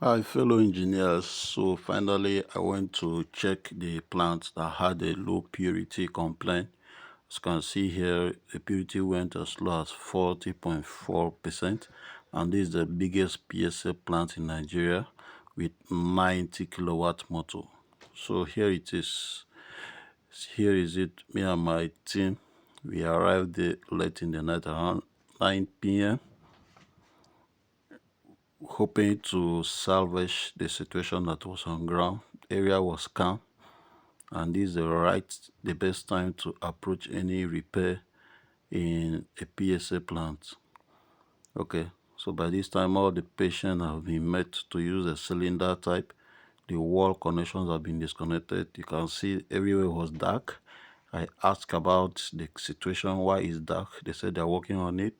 Hi, fellow engineers. So finally, I went to check the plant that had a low purity complaint. As you can see here, the purity went as low as 40.4%, and this is the biggest PSA plant in Nigeria with 90 kilowatt motor. So here it is. Here is it. Me and my team, we arrived there late in the night around 9 p.m. hoping to salvage the situation that was on ground. Area was calm, and this is the best time to approach any repair in a PSA plant. Okay, so by this time all the patients have been met to use a cylinder type. The wall connections have been disconnected. You can see everywhere was dark. I asked about the situation, why it's dark. They said they're working on it.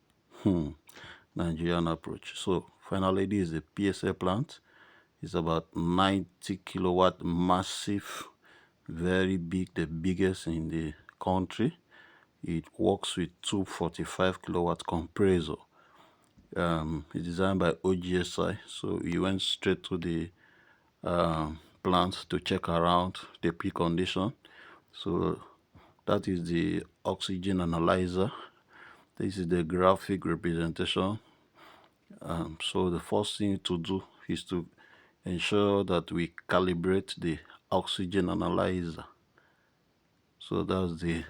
Nigerian approach. So finally, this is a PSA plant. It's about 90 kilowatt, massive, very big, the biggest in the country. It works with 245 kilowatt compressor. It's designed by OGSI, so we went straight to the plant to check around the precondition. So that is the oxygen analyzer. This is the graphic representation. So the first thing to do is to ensure that we calibrate the oxygen analyzer. So that's the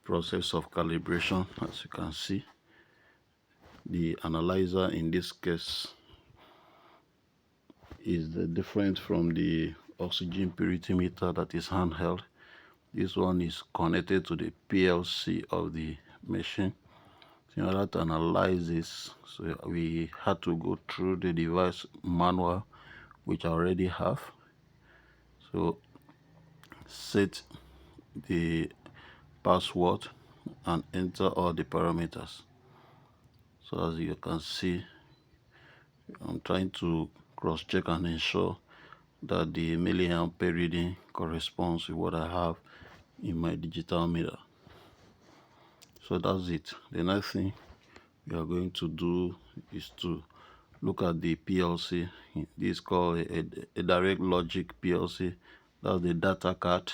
process of calibration. As you can see, the analyzer in this case is different from the oxygen purity meter that is handheld. This one is connected to the PLC of the machine. In order to analyze this, so we had to go through the device manual, which I already have. So set the password and enter all the parameters. So as you can see, I'm trying to cross-check and ensure that the milliampere reading corresponds with what I have in my digital meter. So that's it. The next thing we are going to do is to look at the PLC. This is called a direct logic PLC. That's the data card,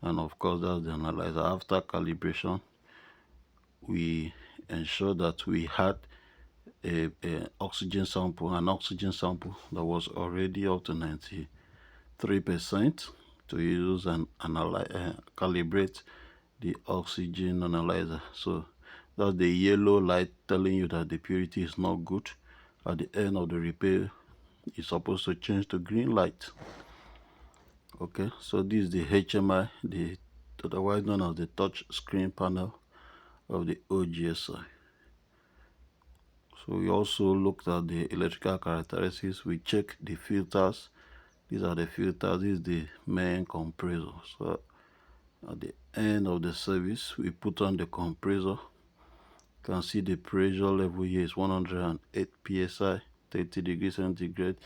and of course that's the analyzer. After calibration, we ensure that we had an oxygen sample that was already up to 93% to use and calibrate the oxygen analyzer. So that's the yellow light telling you that the purity is not good. At the end of the repair, it's supposed to change to green light. Okay, so this is the HMI, the otherwise known as the touch screen panel of the OGSI. So we also looked at the electrical characteristics. We checked the filters. These are the filters. This is the main compressor. So at the end of the service, we put on the compressor. You can see the pressure level here is 108 psi, 30 degrees centigrade,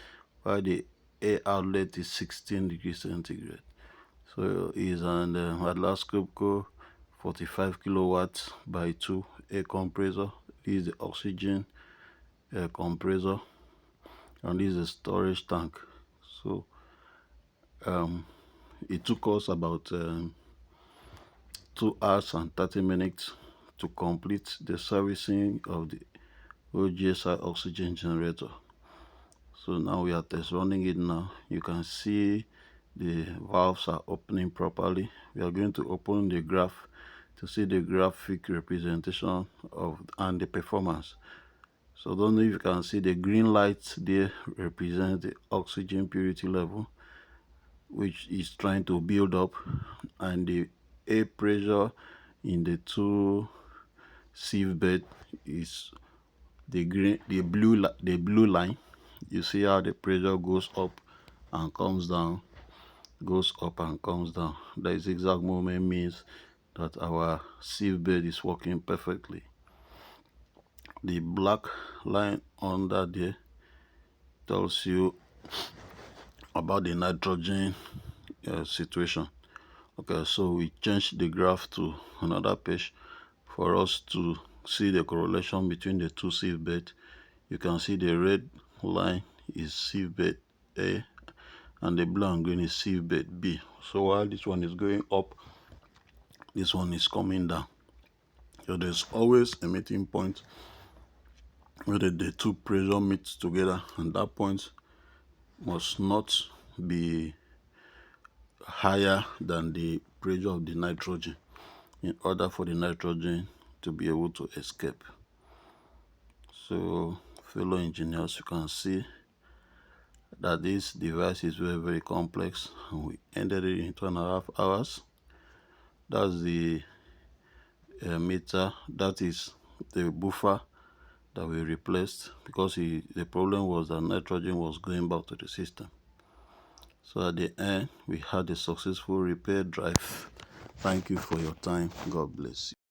while the air outlet is 16 degrees centigrade. So it's an Atlas Copco 45 kilowatts by 2 air compressor. This is the oxygen compressor, and this is a storage tank. So it took us about 2 hours and 30 minutes to complete the servicing of the OGSI oxygen generator. So now we are test running it now. You can see the valves are opening properly. We are going to open the graph to see the graphic representation of and the performance. So don't know if you can see the green light there represents the oxygen purity level, which is trying to build up, and the air pressure in the two sieve bed is the blue line. You see how the pressure goes up and comes down, goes up and comes down. The zigzag movement means that our sieve bed is working perfectly. The black line under there tells you about the nitrogen situation. Okay, so we changed the graph to another page for us to see the correlation between the two sieve beds. You can see the red line is sieve bed A, and the blue and green is sieve bed B. So while this one is going up, this one is coming down. So there's always a meeting point where the two pressure meet together, and that point must not be higher than the pressure of the nitrogen in order for the nitrogen to be able to escape. So fellow engineers, you can see that this device is very, very complex, and we ended it in 2.5 hours. That's the meter, that is the buffer that we replaced, because the problem was that nitrogen was going back to the system. So at the end, we had a successful repair drive. Thank you for your time. God bless you.